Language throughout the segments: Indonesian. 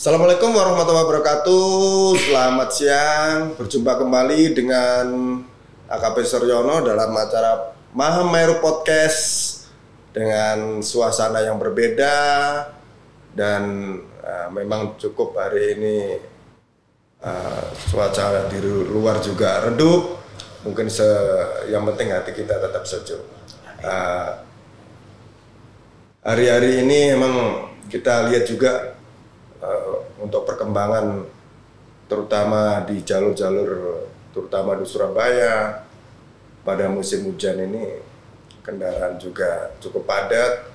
Assalamualaikum warahmatullahi wabarakatuh. Selamat siang. Berjumpa kembali dengan AKP Suryono dalam acara Mahameru Podcast dengan suasana yang berbeda dan memang cukup hari ini cuaca di luar juga redup. Mungkin yang penting hati kita tetap sejuk. Hari-hari ini memang kita lihat juga untuk perkembangan terutama di jalur-jalur terutama di Surabaya pada musim hujan ini kendaraan juga cukup padat.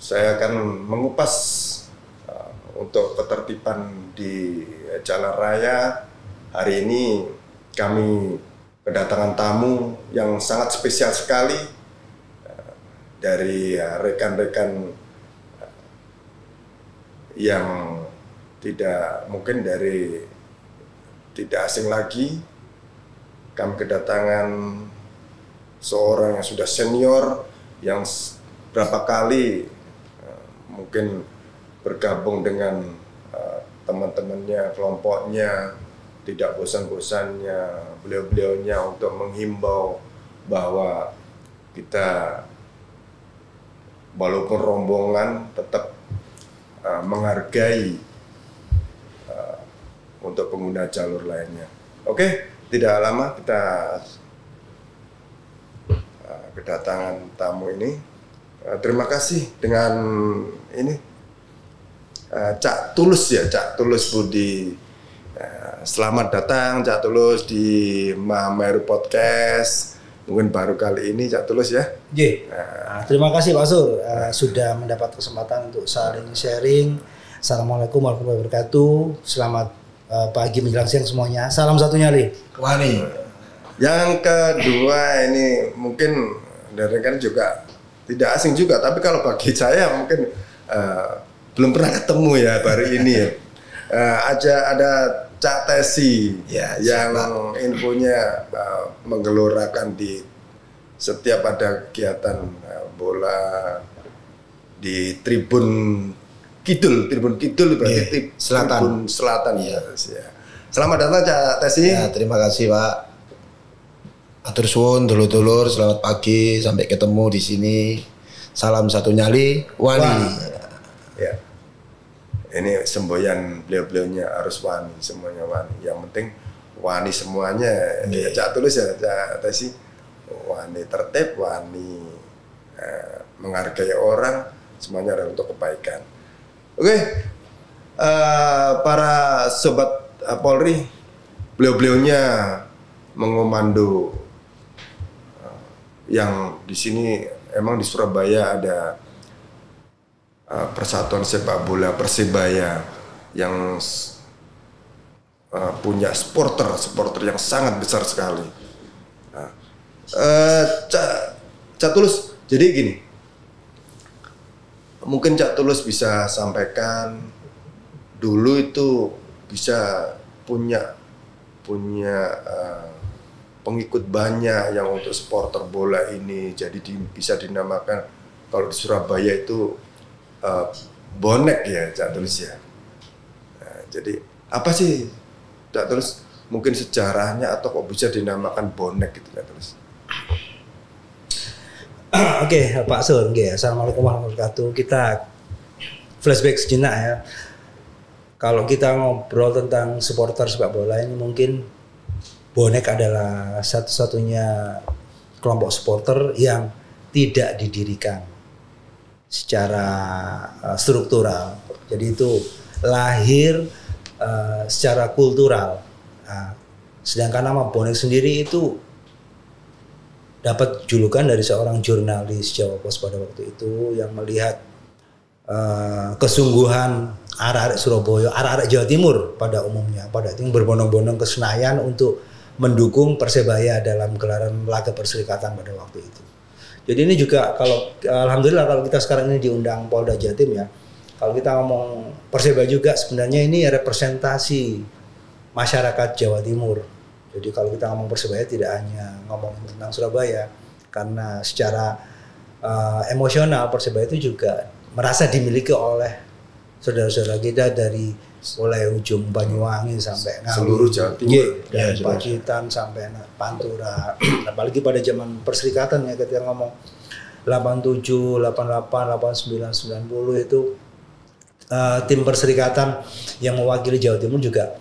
Saya akan mengupas untuk ketertiban di jalan raya. Hari ini kami kedatangan tamu yang sangat spesial sekali dari rekan-rekan yang tidak asing lagi. Kami kedatangan seorang yang sudah senior yang berapa kali mungkin bergabung dengan teman-temannya, kelompoknya, tidak bosan-bosannya beliau-beliaunya untuk menghimbau bahwa kita walaupun rombongan tetap menghargai untuk pengguna jalur lainnya. Oke, tidak lama kita kedatangan tamu ini. Terima kasih dengan ini Cak Tulus ya, Cak Tulus Budi. Selamat datang Cak Tulus di Mahameru Podcast. Mungkin baru kali ini Cak Tulus ya. Terima kasih Pak Sur sudah mendapat kesempatan untuk saling sharing. Assalamualaikum warahmatullahi wabarakatuh. Selamat pagi menjelang siang semuanya. Salam satu nyali. Wani. Yang kedua ini mungkin dari kan juga tidak asing juga, tapi kalau bagi saya mungkin belum pernah ketemu ya baru ini ya. Ada Cak Tesi ya, yang infonya menggelorakan di setiap ada kegiatan bola di Tribun Kidul berarti Tribun Selatan ya. Selamat datang Cak Tesi. Ya, terima kasih Pak. Atur suwun dulur-dulur, selamat pagi, sampai ketemu di sini. Salam satu nyali, Wani. Ya. Ini semboyan beliau-beliaunya harus wani, semuanya wani. Yang penting wani semuanya. Ya, Cak Tulus ya, Cak Tesi. Wani tertib, wani menghargai orang, semuanya adalah untuk kebaikan. Oke, para sobat Polri, beliau-beliaunya mengomando yang di sini emang di Surabaya ada Persatuan Sepak Bola Persebaya yang punya supporter yang sangat besar sekali. Cak Tulus, jadi gini, mungkin Cak Tulus bisa sampaikan dulu itu bisa punya pengikut banyak yang untuk supporter bola ini, jadi bisa dinamakan kalau di Surabaya itu bonek ya Cak Tulus ya. Jadi apa sih Cak Tulus mungkin sejarahnya atau kok bisa dinamakan bonek gitu Cak Tulus? Oke, Pak Sur. Assalamualaikum warahmatullahi wabarakatuh. Kita flashback sejenak ya. Kalau kita ngobrol tentang supporter sepak bola ini, mungkin bonek adalah satu-satunya kelompok supporter yang tidak didirikan secara struktural. Jadi itu lahir secara kultural. Sedangkan nama bonek sendiri itu dapat julukan dari seorang jurnalis Jawa Pos pada waktu itu yang melihat kesungguhan arek-arek Surabaya, arek-arek Jawa Timur pada umumnya, pada itu berbondong-bondong ke Senayan untuk mendukung Persebaya dalam gelaran laga perserikatan pada waktu itu. Jadi ini juga kalau alhamdulillah kalau kita sekarang ini diundang Polda Jatim ya. Kalau kita ngomong Persebaya juga sebenarnya ini representasi masyarakat Jawa Timur. Jadi kalau kita ngomong Persebaya tidak hanya ngomong tentang Surabaya, karena secara emosional Persebaya itu juga merasa dimiliki oleh saudara-saudara kita dari mulai ujung Banyuwangi sampai Ngawi, seluruh Jawa Timur, dari Pacitan sampai Pantura. Apalagi pada zaman perserikatan ya, ketika ngomong 87, 88, 89, 90 itu tim perserikatan yang mewakili Jawa Timur juga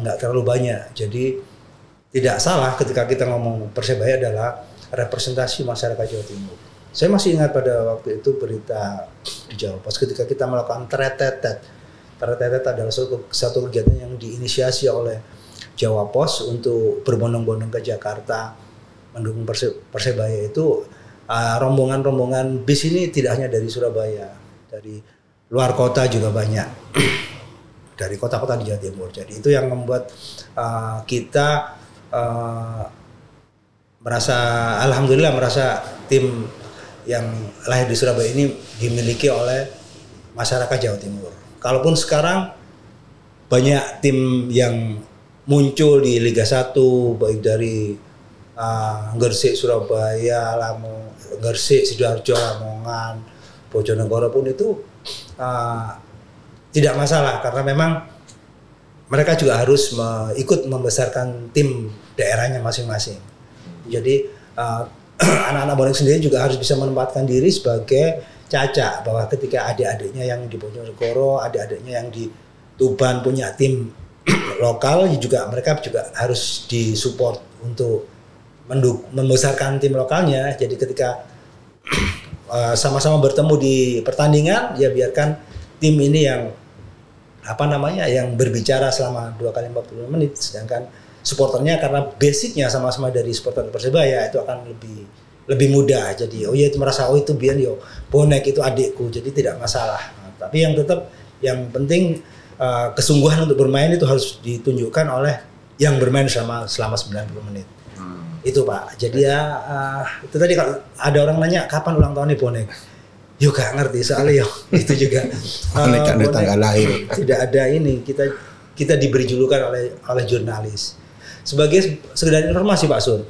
nggak terlalu banyak. Jadi tidak salah ketika kita ngomong Persebaya adalah representasi masyarakat Jawa Timur. Saya masih ingat pada waktu itu berita di Jawa Pos ketika kita melakukan Tretetet. Tretetet adalah satu kegiatan yang diinisiasi oleh Jawa Pos untuk berbondong-bondong ke Jakarta mendukung Persebaya. Itu rombongan-rombongan bis ini tidak hanya dari Surabaya, dari luar kota juga banyak, dari kota-kota di Jawa Timur. Jadi itu yang membuat kita alhamdulillah merasa tim yang lahir di Surabaya ini dimiliki oleh masyarakat Jawa Timur. Kalaupun sekarang banyak tim yang muncul di Liga 1 baik dari Gresik, Surabaya, Gresik, Sidoarjo, Lamongan, Bojonegoro pun itu tidak masalah karena memang mereka juga harus ikut membesarkan tim daerahnya masing-masing. Jadi anak-anak bonek sendiri juga harus bisa menempatkan diri sebagai Caca, bahwa ketika adik-adiknya yang di Bojonegoro, adik-adiknya yang di Tuban punya tim lokal, juga mereka juga harus disupport untuk membesarkan tim lokalnya. Jadi ketika sama-sama bertemu di pertandingan, ya biarkan tim ini yang yang berbicara selama 2 kali 45 menit, sedangkan supporternya karena basicnya sama-sama dari supporter Persebaya itu akan lebih mudah. Jadi itu merasa itu biar bonek itu adikku, jadi tidak masalah. Tapi yang penting kesungguhan untuk bermain itu harus ditunjukkan oleh yang bermain selama 90 menit. Itu Pak. Jadi itu tadi kalau ada orang nanya kapan ulang tahun nih bonek, gak ngerti soalnya itu juga bonek tanggal lahir. Tidak ada ini, kita diberi julukan oleh jurnalis. Sebagai sekedar informasi Pak Sur,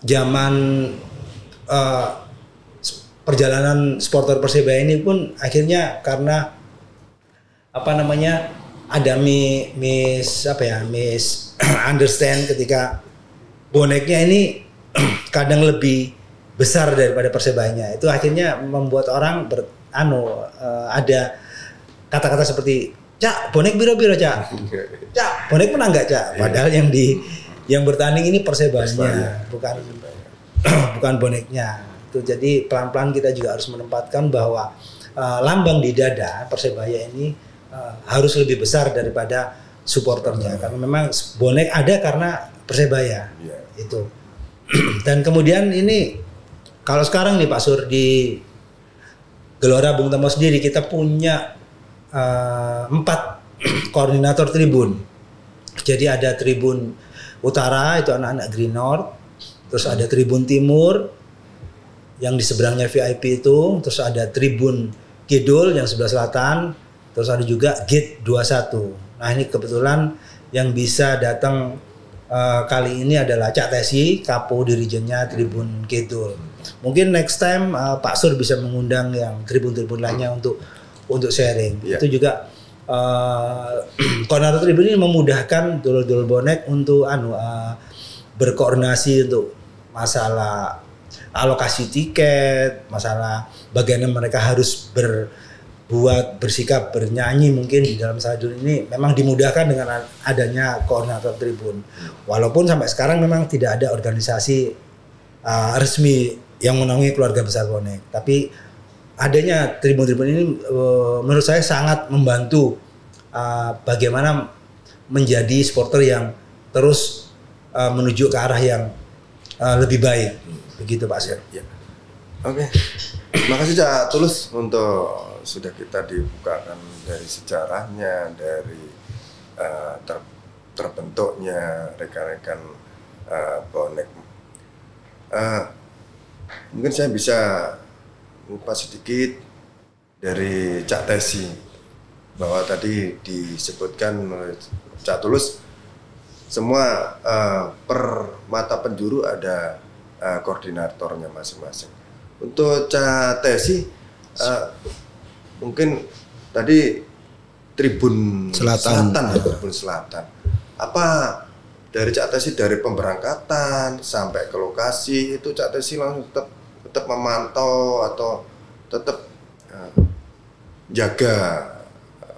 zaman perjalanan supporter Persebaya ini pun akhirnya karena ada misunderstand ketika boneknya ini kadang lebih besar daripada Persebayanya. Itu akhirnya membuat orang ada kata-kata seperti Cak, bonek biro-biro Cak. Cak, bonek menang enggak Cak? Padahal yang bertanding ini Persebayanya, bukan boneknya. Itu jadi pelan-pelan kita juga harus menempatkan bahwa lambang di dada Persebaya ini harus lebih besar daripada supporternya, karena memang bonek ada karena Persebaya. Itu. Dan kemudian ini kalau sekarang nih Pak Sur di Gelora Bung Tomo sendiri kita punya 4 koordinator tribun. Jadi ada tribun utara itu anak-anak Green North, terus ada tribun timur yang di seberangnya VIP itu, terus ada tribun kidul yang sebelah selatan, terus ada juga gate 21. Nah ini kebetulan yang bisa datang kali ini adalah Cak Tesi, Kapo Dirijennya tribun kidul. Mungkin next time Pak Sur bisa mengundang yang tribun-tribun lainnya untuk sharing. Itu juga koordinator tribun ini memudahkan dulur-dulur bonek untuk berkoordinasi untuk masalah alokasi tiket, masalah bagaimana mereka harus bersikap, bernyanyi mungkin di dalam stadion ini memang dimudahkan dengan adanya koordinator tribun. Walaupun sampai sekarang memang tidak ada organisasi resmi yang menaungi keluarga besar bonek, tapi adanya tribun-tribun ini menurut saya sangat membantu bagaimana menjadi supporter yang terus menuju ke arah yang lebih baik. Begitu Pak Sir. Ya. Oke. Makasih Cak Tulus untuk sudah kita dibukakan dari sejarahnya, dari terbentuknya rekan-rekan bonek. Mungkin saya bisa lupa sedikit dari Cak Tesi, bahwa tadi disebutkan oleh Cak Tulus semua per mata penjuru ada koordinatornya masing-masing. untuk Cak Tesi mungkin tadi Tribun Selatan. ya, Tribun Selatan. Apa dari Cak Tesi dari pemberangkatan sampai ke lokasi itu Cak Tesi langsung tetap memantau atau tetap jaga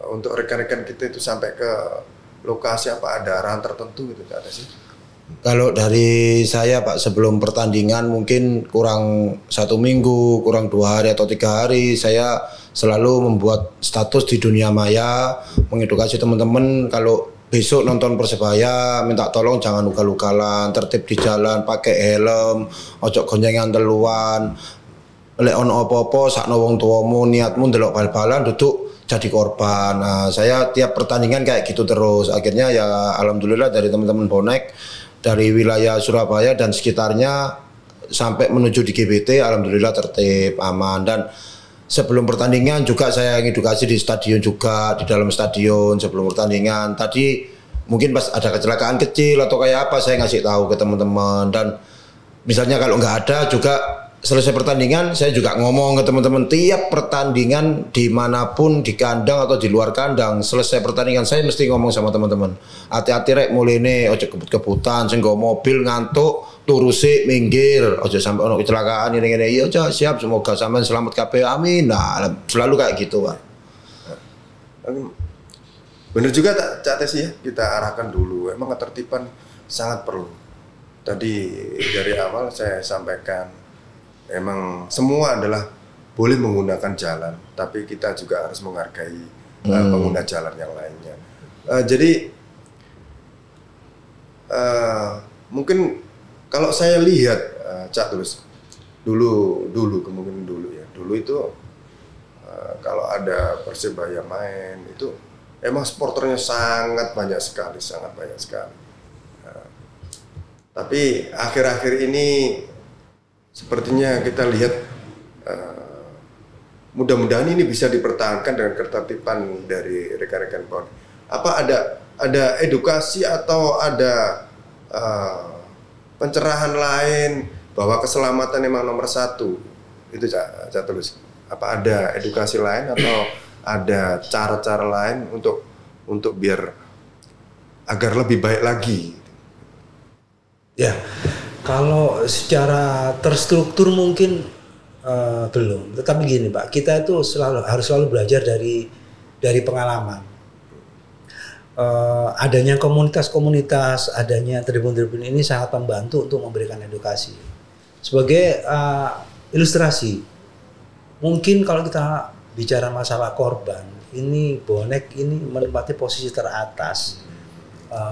untuk rekan-rekan kita itu sampai ke lokasi, apa ada arahan tertentu gitu Cak Tesi? Kalau dari saya Pak, sebelum pertandingan mungkin kurang 1 minggu, kurang 2 hari atau 3 hari, saya selalu membuat status di dunia maya, mengedukasi teman-teman kalau besok nonton Persebaya minta tolong jangan ugal-ugalan, tertib di jalan, pakai helm, ojo gonjengan teluan, lek ono apa-apa sakno wong tuamu, niatmu ndelok bal-balan duduk jadi korban. Nah, saya tiap pertandingan kayak gitu terus. Akhirnya ya alhamdulillah dari teman-teman bonek dari wilayah Surabaya dan sekitarnya sampai menuju di GBT alhamdulillah tertib, aman. Dan sebelum pertandingan juga saya ngedukasi di stadion juga, di dalam stadion sebelum pertandingan. Tadi mungkin pas ada kecelakaan kecil atau kayak apa saya ngasih tahu ke teman-teman. Dan misalnya kalau nggak ada juga selesai pertandingan saya juga ngomong ke teman-teman, tiap pertandingan dimanapun, di kandang atau di luar kandang, selesai pertandingan saya mesti ngomong sama teman-teman, hati-hati rek mulene, ojo kebut-kebutan, sing nggo mobil ngantuk turu sik minggir, ojo sampai ono kecelakaan ini ya aja, siap, semoga sampean selamat kabeh, amin. Nah selalu kayak gitu Pak. Bener juga Cak Tesi ya, kita arahkan dulu, emang ketertiban sangat perlu. Tadi dari awal saya sampaikan memang semua adalah boleh menggunakan jalan, tapi kita juga harus menghargai pengguna jalan yang lainnya. Jadi mungkin kalau saya lihat Cak Tulus dulu kemungkinan dulu ya, dulu itu kalau ada Persebaya main itu emang supporternya sangat banyak sekali. Tapi akhir-akhir ini sepertinya kita lihat mudah-mudahan ini bisa dipertahankan dengan ketertiban dari rekan-rekan PON. Apa ada edukasi atau ada pencerahan lain bahwa keselamatan memang nomor 1 itu Cak Tulus? Apa ada edukasi lain atau ada cara-cara lain untuk biar agar lebih baik lagi? Ya. Kalau secara terstruktur mungkin belum, tetapi gini Pak, kita itu harus selalu belajar dari pengalaman. Adanya komunitas-komunitas, adanya tribun-tribun ini sangat membantu untuk memberikan edukasi. Sebagai ilustrasi, mungkin kalau kita bicara masalah korban, ini bonek ini menempati posisi teratas,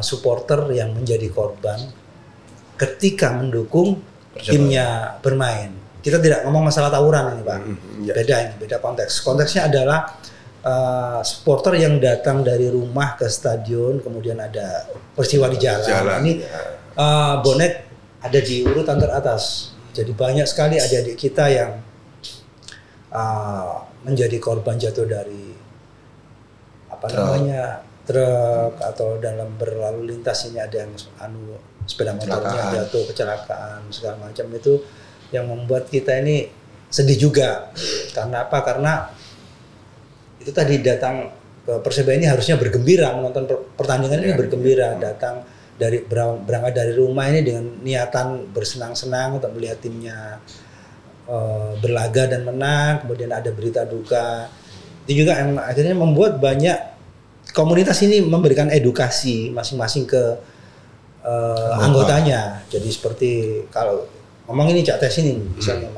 supporter yang menjadi korban ketika mendukung timnya bermain. Kita tidak ngomong masalah tawuran ini Pak, beda konteks. Konteksnya adalah supporter yang datang dari rumah ke stadion, kemudian ada peristiwa di jalan. Ini bonek ada di urutan teratas. Jadi banyak sekali adik-adik kita yang menjadi korban jatuh dari truk atau dalam berlalu lintas ini ada yang sepeda motornya jatuh, kecelakaan segala macam, itu yang membuat kita ini sedih juga. Karena apa? Karena itu tadi datang ke Persebaya ini harusnya bergembira menonton pertandingan ini, bergembira, datang berangkat dari rumah ini dengan niatan bersenang-senang untuk melihat timnya berlaga dan menang, kemudian ada berita duka. Itu juga yang akhirnya membuat banyak komunitas ini memberikan edukasi masing-masing ke anggotanya. Jadi seperti kalau ngomong ini Cak Tes ini misalnya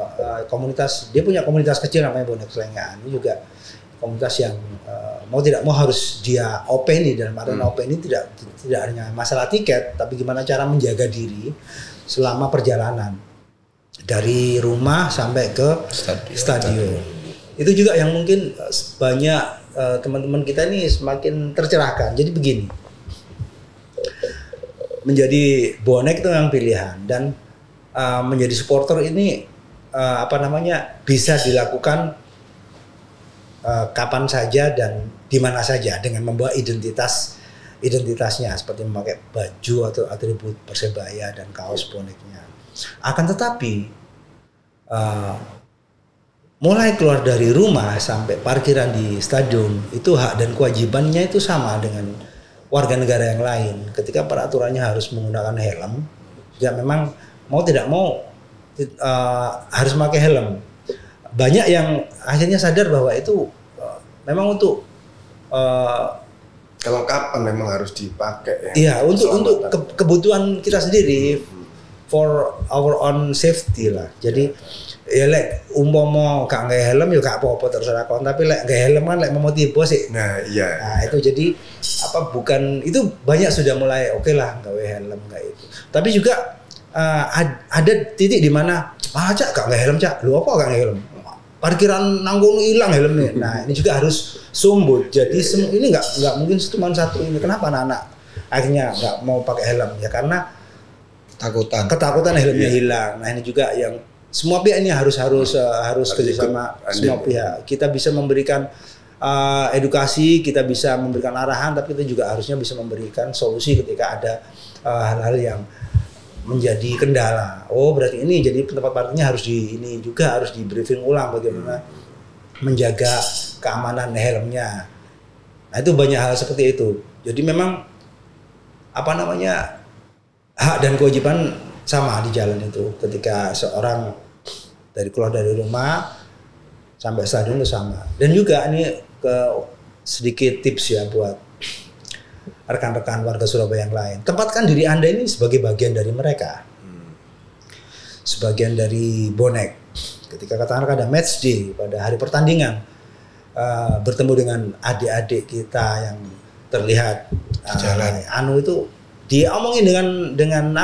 komunitas, dia punya komunitas kecil namanya Bonek Selengaan. Ini juga komunitas yang mau tidak mau harus dia openi, dalam artian openi tidak hanya masalah tiket, tapi gimana cara menjaga diri selama perjalanan dari rumah sampai ke stadion. Itu juga yang mungkin banyak teman-teman kita ini semakin tercerahkan. Jadi begini, menjadi bonek itu yang pilihan, dan menjadi supporter ini bisa dilakukan kapan saja dan di mana saja dengan membawa identitasnya seperti memakai baju atau atribut Persebaya dan kaos boneknya. Akan tetapi mulai keluar dari rumah sampai parkiran di stadion itu hak dan kewajibannya itu sama dengan warga negara yang lain. Ketika peraturannya harus menggunakan helm, ya memang mau tidak mau harus memakai helm. Banyak yang akhirnya sadar bahwa itu memang untuk kelengkapan memang harus dipakai ya. Iya, untuk kebutuhan kita sendiri, for our own safety lah. Jadi ya lek umpama gak nggawe helm ya gak apa-apa terserah kon, tapi lek nggawe helm kan lek mau tiba sih. Nah, iya. Nah, itu jadi bukan itu banyak sudah mulai oke lah nggawe helm kayak itu. Tapi juga ada titik di mana Cak gak nggawe helm Cak. Lu apa gak nggawe helm? Parkiran nanggung hilang helmnya. Nah, ini juga harus sumbut. Jadi ini nggak mungkin cuma satu ini. Kenapa anak-anak akhirnya nggak mau pakai helm? Ya karena ketakutan helmnya hilang. Nah, ini juga yang semua pihak ini harus kerjasama semua pihak. Kita bisa memberikan edukasi, kita bisa memberikan arahan, tapi kita juga harusnya bisa memberikan solusi ketika ada hal-hal yang menjadi kendala. Oh, berarti ini jadi tempat parkirnya harus ini juga harus di briefing ulang bagaimana menjaga keamanan helmnya. Nah, itu banyak hal seperti itu. Jadi memang hak dan kewajiban sama di jalan itu. Ketika seorang keluar dari rumah sampai stadion itu sama. Dan juga ini sedikit tips ya buat rekan-rekan warga Surabaya yang lain. Tempatkan diri Anda ini sebagai bagian dari mereka. Sebagian dari bonek. Ketika katakanlah ada match day pada hari pertandingan, bertemu dengan adik-adik kita yang terlihat jalan itu diomongin dengan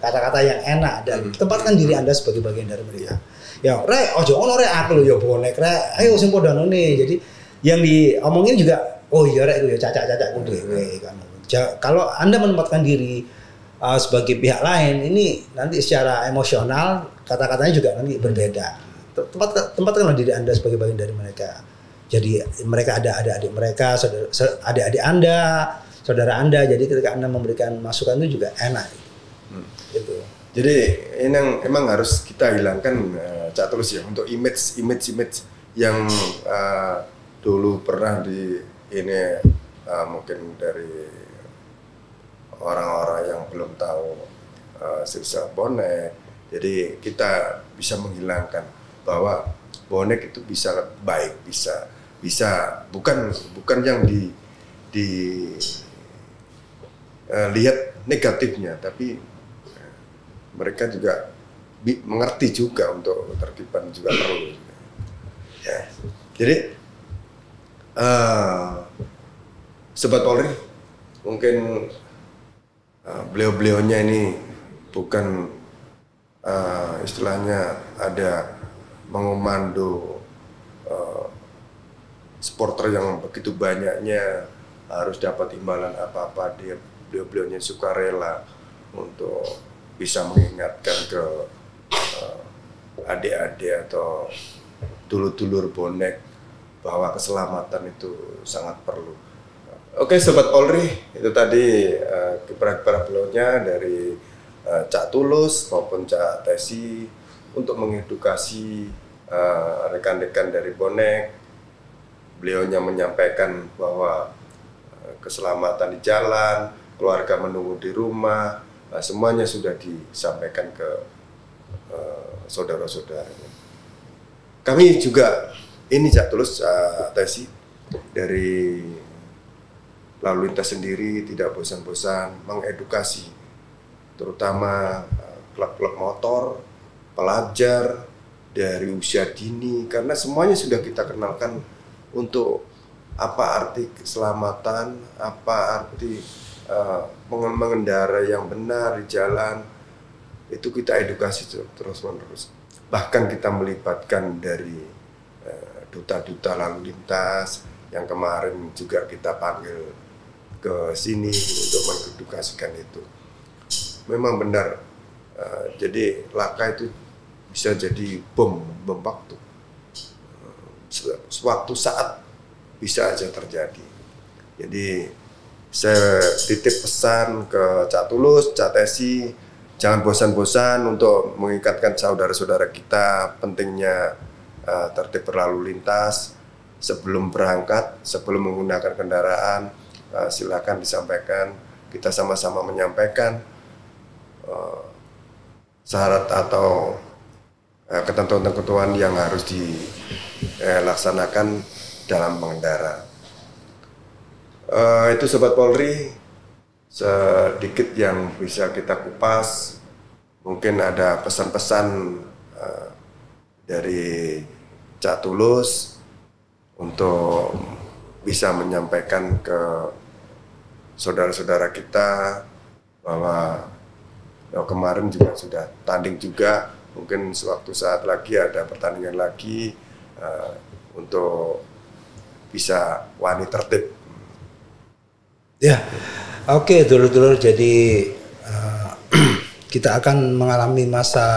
kata-kata yang enak dan tempatkan diri Anda sebagai bagian dari mereka. Ya, rek ojo ono rek aku lho ya bonek rek. Ayo sing padha ngene. Jadi yang diomongin juga oh iya rek itu ya cacak-cacakku dhewe kan. Kalau Anda menempatkan diri sebagai pihak lain, ini nanti secara emosional kata-katanya juga nanti berbeda. Tempatkanlah diri Anda sebagai bagian dari mereka. Jadi mereka ada adik-adik mereka, adik-adik Anda, saudara Anda. Jadi ketika Anda memberikan masukan itu juga enak. Gitu. Jadi ini yang emang harus kita hilangkan Cak Tulus ya untuk image yang dulu pernah mungkin dari orang-orang yang belum tahu silsilah bonek. Jadi kita bisa menghilangkan bahwa bonek itu bisa baik, bisa bukan yang lihat negatifnya, tapi mereka juga mengerti juga untuk ketertiban juga perlu. Ya. Jadi Sobat Polri, mungkin beliau-beliaunya ini bukan istilahnya ada mengomando supporter yang begitu banyaknya harus dapat imbalan apa-apa. Beliau-beliaunya sukarela untuk bisa mengingatkan ke adik-adik atau dulur-dulur bonek bahwa keselamatan itu sangat perlu. Oke Sobat Polri, itu tadi kiprah-kiprah beliaunya dari Cak Tulus maupun Cak Tesi untuk mengedukasi rekan-rekan dari bonek. Beliaunya menyampaikan bahwa keselamatan di jalan, keluarga menunggu di rumah, semuanya sudah disampaikan ke saudara-saudaranya. Kami juga ini Cak Tulus, Tesi dari lalu lintas sendiri tidak bosan-bosan mengedukasi, terutama klub-klub motor, pelajar dari usia dini, karena semuanya sudah kita kenalkan untuk apa arti keselamatan, apa arti mengendara yang benar di jalan, itu kita edukasi terus-menerus. Bahkan kita melibatkan dari duta-duta lalu lintas yang kemarin juga kita panggil ke sini untuk mengedukasikan itu. Memang benar, jadi laka itu bisa jadi bom waktu. Suatu saat bisa aja terjadi. Jadi saya titip pesan ke Cak Tulus, Cak Tesi, jangan bosan-bosan untuk mengikatkan saudara-saudara kita, pentingnya tertib berlalu lintas sebelum berangkat, sebelum menggunakan kendaraan. Silakan disampaikan, kita sama-sama menyampaikan syarat atau ketentuan-ketentuan yang harus dilaksanakan dalam mengendara. Itu Sobat Polri, sedikit yang bisa kita kupas. Mungkin ada pesan-pesan dari Cak Tulus untuk bisa menyampaikan ke saudara-saudara kita bahwa kemarin juga sudah tanding juga, mungkin suatu saat lagi ada pertandingan lagi untuk bisa wani tertib. Ya, oke dulur-dulur, jadi kita akan mengalami masa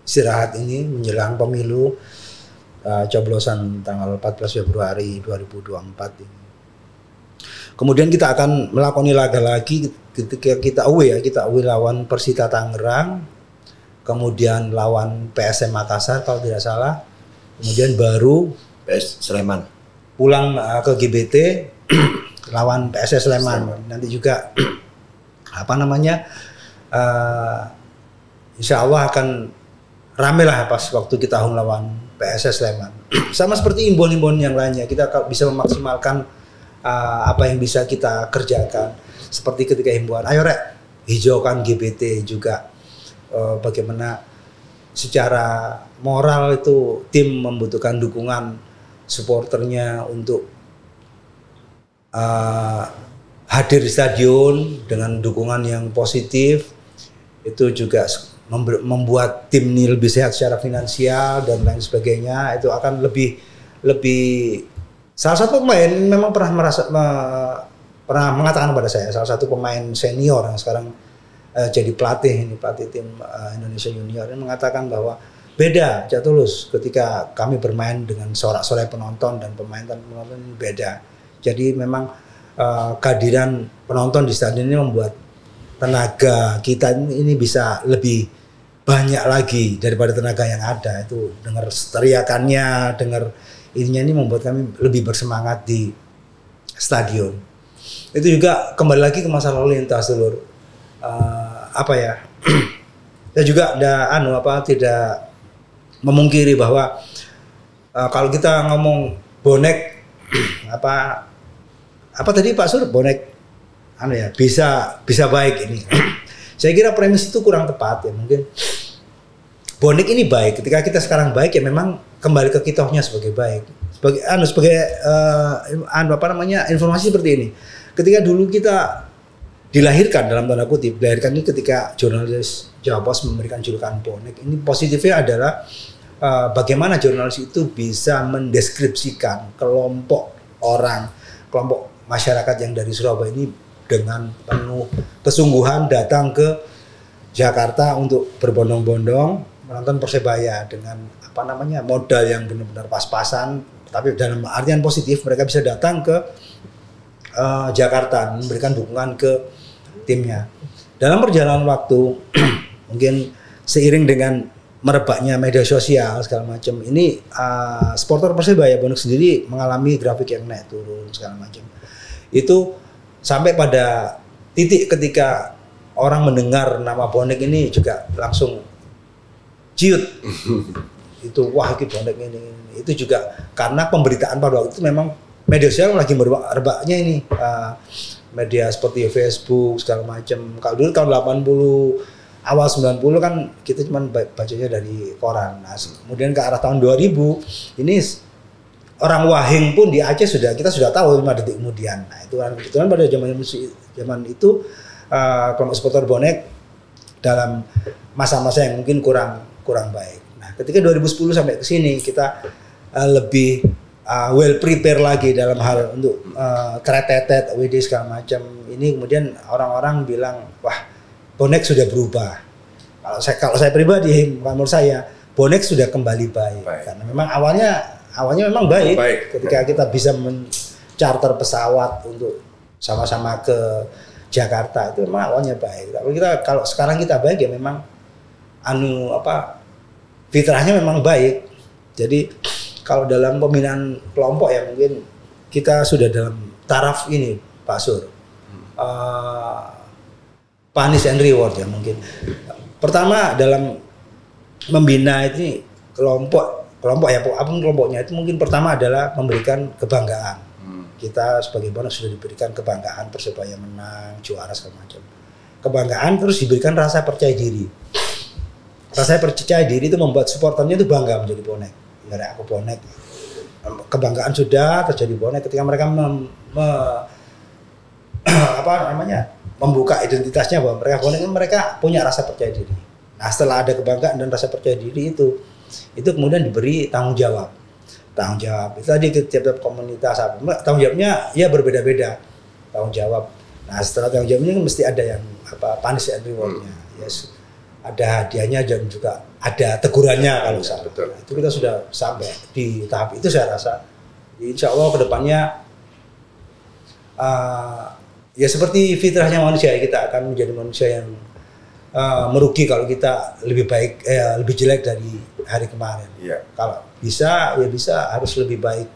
istirahat ini menjelang pemilu coblosan tanggal 14 Februari 2024 ini. Kemudian kita akan melakoni laga lagi ketika kita away lawan Persita Tangerang, kemudian lawan PSM Makassar kalau tidak salah, kemudian baru PS Sleman pulang ke GBT lawan PSS Sleman. Nanti juga insya Allah akan rame lah pas waktu kita home lawan PSS Sleman. Sama seperti imbon-imbon yang lainnya, kita bisa memaksimalkan apa yang bisa kita kerjakan. Seperti ketika himbauan, ayo rek, hijaukan GBT juga. Bagaimana secara moral itu tim membutuhkan dukungan supporternya untuk hadir di stadion dengan dukungan yang positif. Itu juga membuat tim ini lebih sehat secara finansial dan lain sebagainya. Itu akan lebih salah satu pemain memang pernah mengatakan kepada saya, salah satu pemain senior yang sekarang jadi pelatih tim Indonesia Junior, ini mengatakan bahwa beda Cak Tulus ketika kami bermain dengan sorak-sorai penonton dan pemain dan penonton ini beda. Jadi memang kehadiran penonton di stadion ini membuat tenaga kita ini bisa lebih banyak lagi daripada tenaga yang ada. Itu dengar teriakannya, dengar ininya, ini membuat kami lebih bersemangat di stadion. Itu juga kembali lagi ke masalah lalu lintas, dulur. Saya juga tidak memungkiri bahwa kalau kita ngomong bonek apa tadi Pak Sur, bonek bisa baik ini. Saya kira premis itu kurang tepat ya. Mungkin bonek ini baik ketika kita sekarang baik ya, memang kembali ke kitohnya sebagai baik. Informasi seperti ini. Ketika dulu kita dilahirkan dalam tanda kutip, dilahirkan ini ketika jurnalis Jawa Pos memberikan julukan bonek. Ini positifnya adalah bagaimana jurnalis itu bisa mendeskripsikan kelompok masyarakat yang dari Surabaya ini dengan penuh kesungguhan datang ke Jakarta untuk berbondong-bondong menonton Persebaya dengan modal yang benar-benar pas-pasan, tapi dalam artian positif mereka bisa datang ke Jakarta memberikan dukungan ke timnya. Dalam perjalanan waktu mungkin seiring dengan merebaknya media sosial segala macam, ini supporter Persebaya bonek sendiri mengalami grafik yang naik turun segala macam. Itu sampai pada titik ketika orang mendengar nama bonek ini juga langsung ciut. Itu wah ini bonek ini. Itu juga karena pemberitaan pada waktu itu memang media sosial lagi merebaknya ini, media seperti Facebook segala macam. Kalau dulu tahun 80 awal 90 kan kita cuma bacanya dari koran. Nah, kemudian ke arah tahun 2000 ini orang Wahing pun di Aceh kita sudah tahu 5 detik kemudian. Nah, itu kan kebetulan pada zaman itu kelompok supporter bonek dalam masa-masa yang mungkin kurang baik. Nah, ketika 2010 sampai ke sini kita lebih well prepare lagi dalam hal untuk tretetet, WD segala macam. Ini kemudian orang-orang bilang, wah bonek sudah berubah. Kalau saya pribadi, menurut saya bonek sudah kembali baik. Karena memang awalnya memang baik. Ketika kita bisa mencarter pesawat untuk sama-sama ke Jakarta, itu memang awalnya baik. Tapi kalau sekarang kita baik ya memang fitrahnya memang baik. Jadi kalau dalam pembinaan kelompok ya mungkin kita sudah dalam taraf ini Pak Sur. Punish and reward ya mungkin. Pertama dalam membina ini kelompok ya apapun kelompoknya itu mungkin pertama adalah memberikan kebanggaan. Kita sebagai bonus sudah diberikan kebanggaan Persebaya menang, juara segala macam. Kebanggaan terus diberikan rasa percaya diri. Rasa percaya diri itu membuat supporternya itu bangga menjadi bonek. Ya aku bonek. Kebanggaan sudah terjadi bonek ketika mereka membuka identitasnya bahwa mereka bonek, mereka punya rasa percaya diri. Nah setelah ada kebanggaan dan rasa percaya diri itu kemudian diberi tanggung jawab itu tadi ke tiap-tiap komunitas tanggung jawabnya ya berbeda-beda tanggung jawab. Nah setelah tanggung jawabnya mesti ada yang punish and rewardnya, yes. Ada hadiahnya dan juga ada tegurannya kalau salah. Betul. Itu kita sudah sampai di tahap itu saya rasa. Insya Allah kedepannya ya seperti fitrahnya manusia, kita akan menjadi manusia yang merugi kalau kita lebih baik, lebih jelek dari hari kemarin. Yeah. Kalau bisa, ya bisa harus lebih baik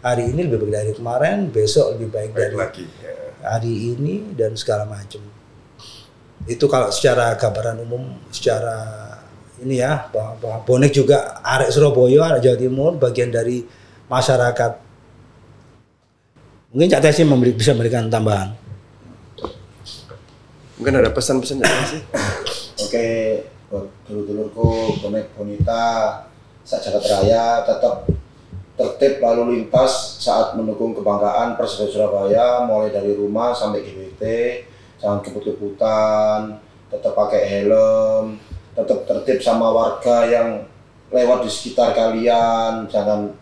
hari ini, lebih baik dari kemarin, besok lebih baik dari lagi, hari ini dan segala macam. Itu kalau secara gambaran umum, secara ini ya, bahwa bonek juga arek Surabaya, arek Jawa Timur, bagian dari masyarakat. Mungkin Cak Tesi bisa memberikan tambahan. Mungkin ada pesan-pesan dari sih. Oke, dulur-dulurku bonek bonita sak jagat raya tetap tertib lalu lintas saat mendukung kebanggaan Persebaya Surabaya mulai dari rumah sampai GBT. Jangan kebut-kebutan, tetap pakai helm, tetap tertib sama warga yang lewat di sekitar kalian, jangan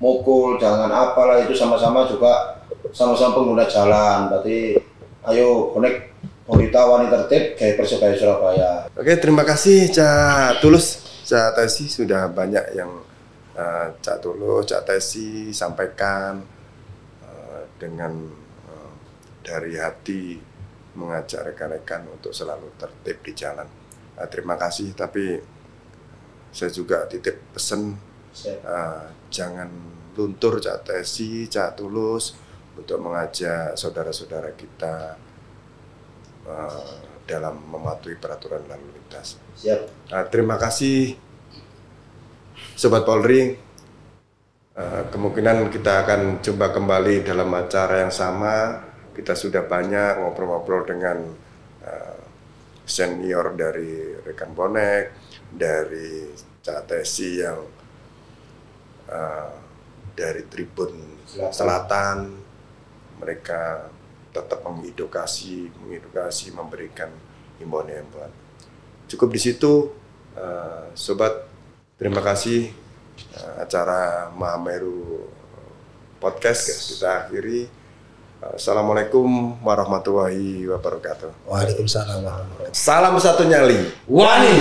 mukul, jangan apalah, itu sama-sama juga sama-sama pengguna jalan. Berarti ayo bonek bonita wani tertib kayak Persebaya Surabaya. Oke, terima kasih Cak Tulus, Cak Tesi, sudah banyak yang Cak Tulus, Cak Tesi sampaikan dengan dari hati mengajak rekan-rekan untuk selalu tertib di jalan. Terima kasih, tapi saya juga titip pesan jangan luntur Cak Tesi, Cak Tulus untuk mengajak saudara-saudara kita dalam mematuhi peraturan lalu lintas. Siap. Terima kasih Sobat Polri. Kemungkinan kita akan jumpa kembali dalam acara yang sama. Kita sudah banyak ngobrol-ngobrol dengan senior dari rekan bonek, dari Cak Tesi yang dari Tribun Selatan. Mereka tetap mengedukasi, memberikan himbauan-himbauan. Cukup di situ, Sobat. Terima kasih. Acara Mahameru Podcast kita akhiri. Assalamualaikum warahmatullahi wabarakatuh. Waalaikumsalam warahmatullahi wabarakatuh. Salam satu nyali. Wani.